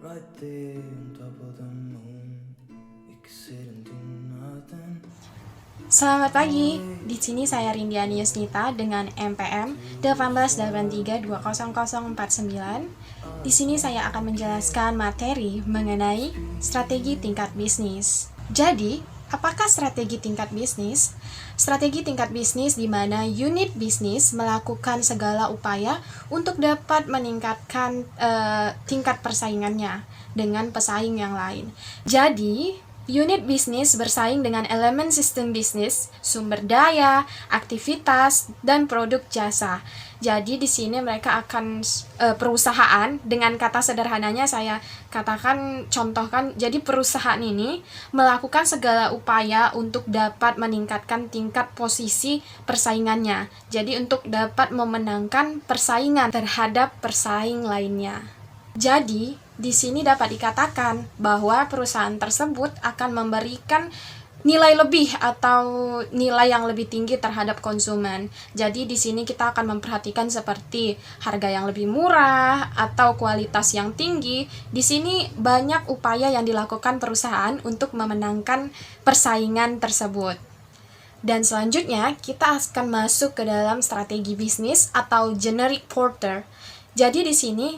right there on top of the moon. We could sit and do nothing. Selamat pagi, di sini saya Rindiani Yusnita dengan MPM 1883200049. Di sini saya akan menjelaskan materi mengenai strategi tingkat bisnis. Jadi, apakah strategi tingkat bisnis? Strategi tingkat bisnis di mana unit bisnis melakukan segala upaya untuk dapat meningkatkan tingkat persaingannya dengan pesaing yang lain. Jadi, unit bisnis bersaing dengan elemen sistem bisnis, sumber daya, aktivitas, dan produk jasa. Jadi di sini mereka akan perusahaan, dengan kata sederhananya saya contohkan, jadi perusahaan ini melakukan segala upaya untuk dapat meningkatkan tingkat posisi persaingannya. Jadi untuk dapat memenangkan persaingan terhadap persaing lainnya. Jadi, di sini dapat dikatakan bahwa perusahaan tersebut akan memberikan nilai lebih atau nilai yang lebih tinggi terhadap konsumen. Jadi di sini kita akan memperhatikan seperti harga yang lebih murah atau kualitas yang tinggi. Di sini banyak upaya yang dilakukan perusahaan untuk memenangkan persaingan tersebut. Dan selanjutnya kita akan masuk ke dalam strategi bisnis atau generic porter. Jadi di sini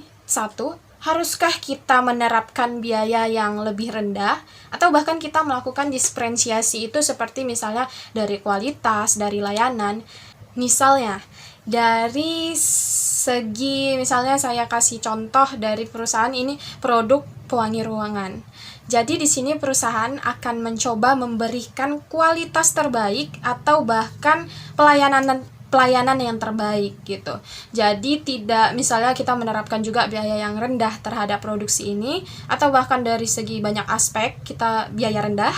haruskah kita menerapkan biaya yang lebih rendah atau bahkan kita melakukan diferensiasi itu seperti misalnya dari kualitas, dari layanan. Misalnya dari segi misalnya saya kasih contoh dari perusahaan ini produk pewangi ruangan. Jadi di sini perusahaan akan mencoba memberikan kualitas terbaik atau bahkan pelayanan yang terbaik gitu. Jadi tidak misalnya kita menerapkan juga biaya yang rendah terhadap produksi ini atau bahkan dari segi banyak aspek kita biaya rendah.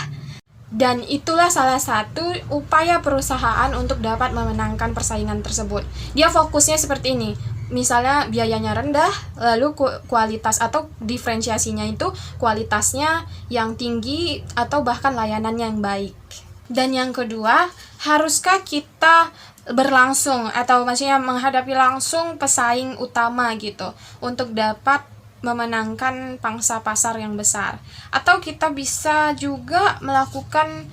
Dan itulah salah satu upaya perusahaan untuk dapat memenangkan persaingan tersebut. Dia fokusnya seperti ini. Misalnya biayanya rendah, lalu kualitas atau diferensiasinya itu kualitasnya yang tinggi atau bahkan layanannya yang baik. Dan yang kedua, haruskah kita berlangsung atau maksudnya menghadapi langsung pesaing utama gitu untuk dapat memenangkan pangsa pasar yang besar, atau kita bisa juga melakukan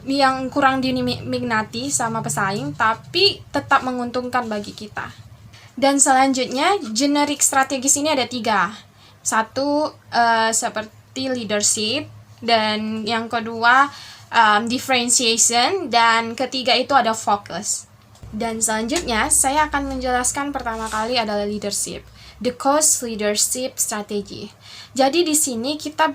yang kurang diminati sama pesaing tapi tetap menguntungkan bagi kita. Dan selanjutnya generic strategis ini ada 3. Satu seperti leadership, dan yang kedua differentiation, dan ketiga itu ada focus. Dan selanjutnya saya akan menjelaskan pertama kali adalah leadership, the cost leadership strategy. Jadi di sini kita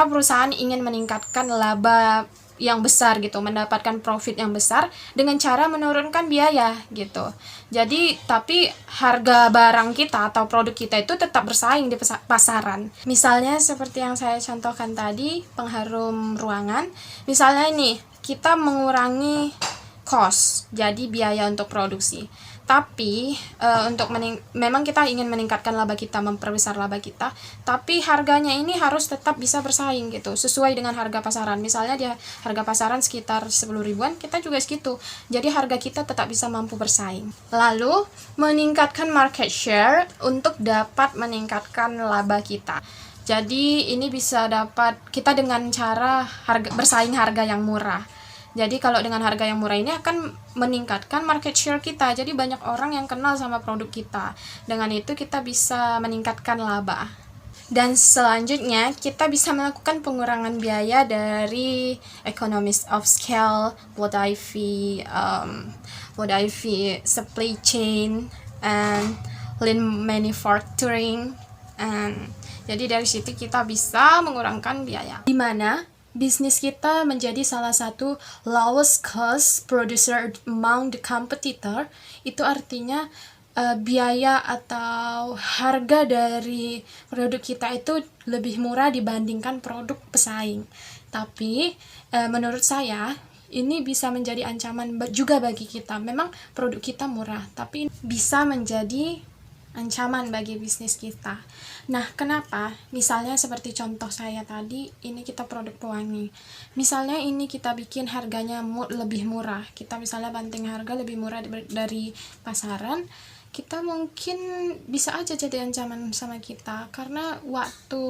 perusahaan ingin meningkatkan laba yang besar gitu, mendapatkan profit yang besar dengan cara menurunkan biaya gitu. Jadi tapi harga barang kita atau produk kita itu tetap bersaing di pasaran. Misalnya seperti yang saya contohkan tadi, pengharum ruangan. Misalnya ini kita mengurangi cost, jadi biaya untuk produksi. Tapi memang kita ingin meningkatkan laba kita, memperbesar laba kita, tapi harganya ini harus tetap bisa bersaing gitu, sesuai dengan harga pasaran. Misalnya dia harga pasaran sekitar 10 ribuan, kita juga segitu. Jadi harga kita tetap bisa mampu bersaing. Lalu meningkatkan market share untuk dapat meningkatkan laba kita. Jadi ini bisa dapat kita dengan cara bersaing harga yang murah. Jadi kalau dengan harga yang murah ini akan meningkatkan market share kita. Jadi banyak orang yang kenal sama produk kita. Dengan itu kita bisa meningkatkan laba. Dan selanjutnya kita bisa melakukan pengurangan biaya dari economies of scale, WIP, supply chain, and lean manufacturing. Jadi dari situ kita bisa mengurangkan biaya. Di mana bisnis kita menjadi salah satu lowest cost producer among the competitor. Itu artinya biaya atau harga dari produk kita itu lebih murah dibandingkan produk pesaing. Tapi menurut saya ini bisa menjadi ancaman juga bagi kita. Memang produk kita murah, tapi bisa menjadi ancaman bagi bisnis kita. Nah, kenapa? Misalnya seperti contoh saya tadi, ini kita produk pewangi. Misalnya ini kita bikin harganya lebih murah. Kita misalnya banting harga lebih murah dari pasaran. kita mungkin bisa aja jadi ancaman sama kita, karena waktu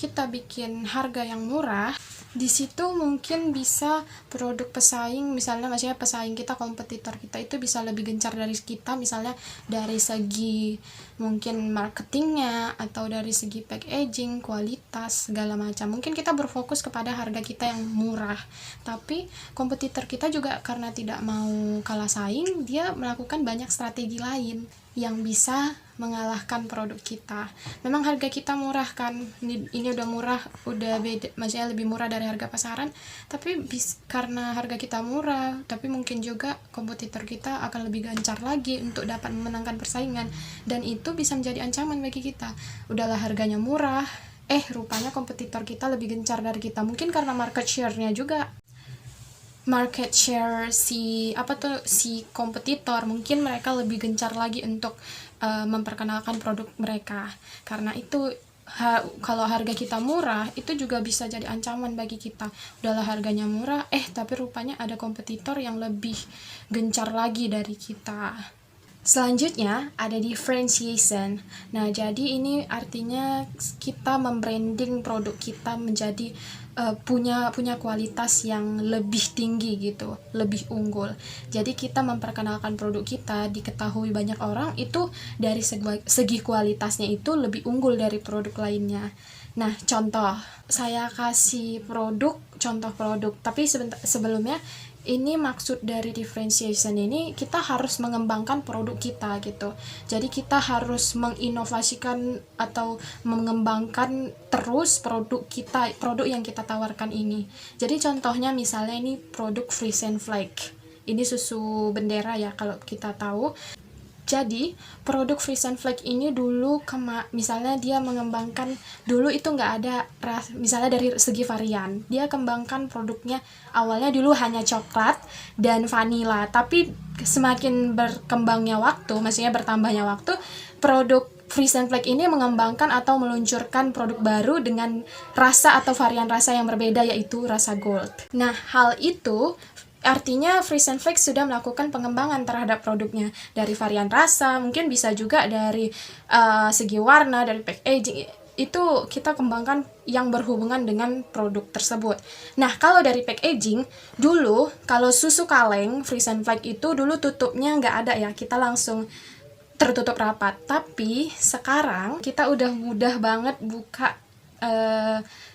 kita bikin harga yang murah, di situ mungkin bisa produk pesaing, maksudnya pesaing kita, kompetitor kita itu bisa lebih gencar dari kita, misalnya dari segi mungkin marketingnya atau dari segi packaging, kualitas, segala macam. Mungkin kita berfokus kepada harga kita yang murah, tapi kompetitor kita juga karena tidak mau kalah saing, dia melakukan banyak strategi lain yang bisa mengalahkan produk kita. Memang harga kita murah kan, ini udah murah, udah beda, maksudnya lebih murah dari harga pasaran, tapi karena harga kita murah, tapi mungkin juga kompetitor kita akan lebih gencar lagi untuk dapat memenangkan persaingan, dan itu bisa menjadi ancaman bagi kita. Udahlah harganya murah, rupanya kompetitor kita lebih gencar dari kita, mungkin karena market share-nya juga. Market share si kompetitor, mungkin mereka lebih gencar lagi untuk memperkenalkan produk mereka. Karena itu kalau harga kita murah, itu juga bisa jadi ancaman bagi kita. Udahlah harganya murah, tapi rupanya ada kompetitor yang lebih gencar lagi dari kita. Selanjutnya ada differentiation. Nah, jadi ini artinya kita membranding produk kita menjadi punya kualitas yang lebih tinggi gitu, lebih unggul. Jadi kita memperkenalkan produk kita diketahui banyak orang, itu dari segi kualitasnya itu lebih unggul dari produk lainnya. Nah, contoh, saya kasih contoh produk, tapi sebelumnya ini maksud dari differentiation ini, kita harus mengembangkan produk kita gitu. Jadi kita harus menginovasikan atau mengembangkan terus produk yang kita tawarkan ini. Jadi contohnya misalnya ini produk Fries and Flake. Ini susu bendera ya kalau kita tahu. Jadi produk Fries and Flake ini dulu misalnya dia mengembangkan, dulu itu nggak ada misalnya dari segi varian, dia kembangkan produknya awalnya dulu hanya coklat dan vanila, tapi semakin berkembangnya waktu, maksudnya bertambahnya waktu, produk Fries and Flake ini mengembangkan atau meluncurkan produk baru dengan rasa atau varian rasa yang berbeda, yaitu rasa gold. Nah, hal itu artinya Fries and Flake sudah melakukan pengembangan terhadap produknya, dari varian rasa, mungkin bisa juga dari segi warna, dari packaging, itu kita kembangkan yang berhubungan dengan produk tersebut. Nah, kalau dari packaging, dulu kalau susu kaleng Fries and Flake itu dulu tutupnya nggak ada ya, kita langsung tertutup rapat. Tapi sekarang kita udah mudah banget buka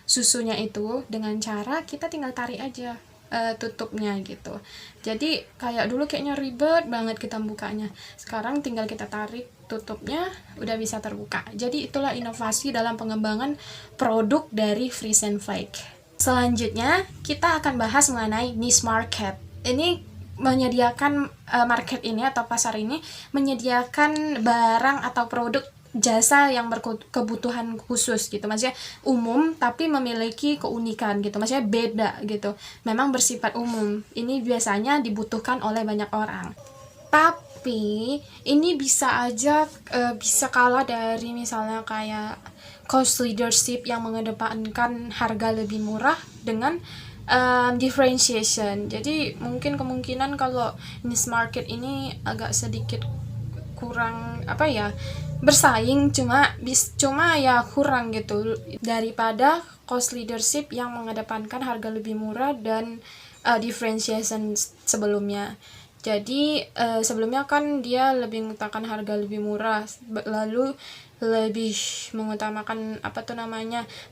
susunya itu dengan cara kita tinggal tarik aja tutupnya gitu. Jadi kayak dulu kayaknya ribet banget kita bukanya, sekarang tinggal kita tarik tutupnya udah bisa terbuka. Jadi itulah inovasi dalam pengembangan produk dari Fries and Flake. Selanjutnya kita akan bahas mengenai niche market. Ini menyediakan market ini atau pasar ini menyediakan barang atau produk jasa yang berkebutuhan khusus gitu, maksudnya umum tapi memiliki keunikan gitu, maksudnya beda gitu, memang bersifat umum. Ini biasanya dibutuhkan oleh banyak orang, tapi ini bisa aja bisa kalah dari misalnya kayak cost leadership yang mengedepankan harga lebih murah dengan differentiation. Jadi mungkin kemungkinan kalau niche market ini agak sedikit kurang bersaing, cuma ya kurang gitu daripada cost leadership yang mengedepankan harga lebih murah dan differentiation sebelumnya. Jadi sebelumnya kan dia lebih mengutamakan harga lebih murah, lalu lebih mengutamakan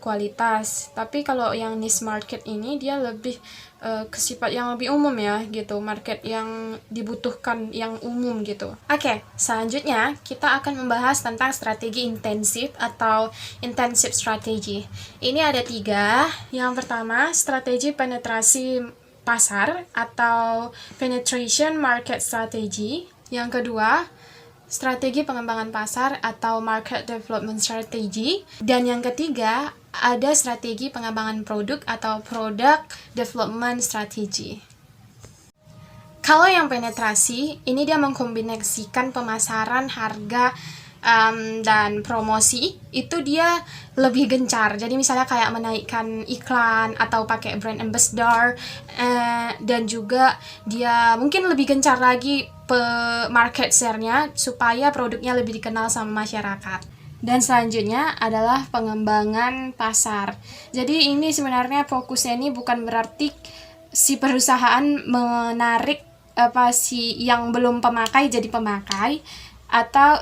kualitas. Tapi kalau yang niche market ini dia lebih ke sifat yang lebih umum ya gitu, market yang dibutuhkan yang umum gitu. Oke, selanjutnya kita akan membahas tentang strategi intensif atau intensive strategy. Ini ada 3. Yang pertama, strategi penetrasi pasar atau penetration market strategy. Yang kedua, strategi pengembangan pasar atau market development strategy. Dan yang ketiga, ada strategi pengembangan produk atau product development strategy. Kalau yang penetrasi, ini dia mengkombinasikan pemasaran, harga, dan promosi, itu dia lebih gencar. Jadi misalnya kayak menaikkan iklan atau pakai brand ambassador, dan juga dia mungkin lebih gencar lagi market share-nya supaya produknya lebih dikenal sama masyarakat. Dan selanjutnya adalah pengembangan pasar. Jadi ini sebenarnya fokusnya ini bukan berarti si perusahaan menarik si yang belum pemakai jadi pemakai,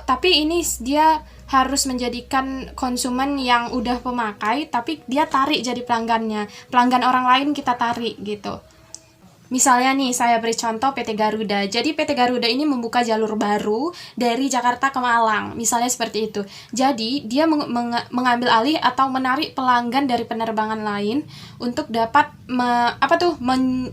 tapi ini dia harus menjadikan konsumen yang udah pemakai tapi dia tarik jadi pelanggan orang lain kita tarik gitu. Misalnya nih, saya beri contoh PT Garuda. Jadi PT Garuda ini membuka jalur baru dari Jakarta ke Malang, misalnya seperti itu. Jadi dia mengambil alih atau menarik pelanggan dari penerbangan lain untuk dapat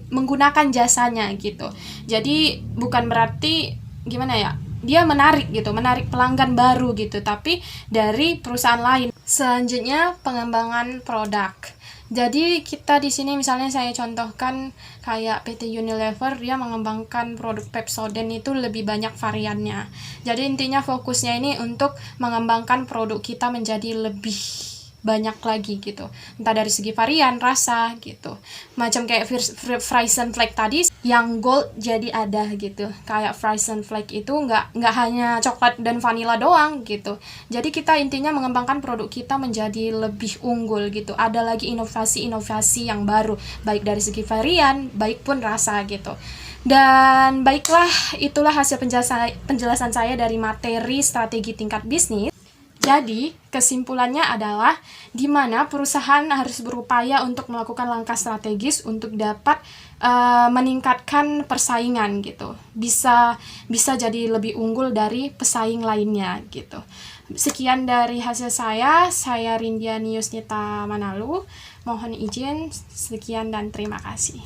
menggunakan jasanya gitu. Jadi bukan berarti gimana ya, dia menarik pelanggan baru gitu, tapi dari perusahaan lain. Selanjutnya pengembangan produk. Jadi kita di sini misalnya saya contohkan kayak PT Unilever, dia mengembangkan produk Pepsodent itu lebih banyak variannya. Jadi intinya fokusnya ini untuk mengembangkan produk kita menjadi lebih banyak lagi gitu, entah dari segi varian, rasa gitu. Macam kayak Frozen Flake tadi yang gold jadi ada gitu. Kayak Frozen Flake itu nggak hanya coklat dan vanilla doang gitu. Jadi kita intinya mengembangkan produk kita menjadi lebih unggul gitu. Ada lagi inovasi-inovasi yang baru, baik dari segi varian, baik pun rasa gitu. Dan baiklah, itulah hasil penjelasan saya dari materi strategi tingkat bisnis. Jadi, kesimpulannya adalah di mana perusahaan harus berupaya untuk melakukan langkah strategis untuk dapat meningkatkan persaingan gitu. Bisa jadi lebih unggul dari pesaing lainnya gitu. Sekian dari hasil saya Rindiani Yusnita Manalu. Mohon izin, sekian dan terima kasih.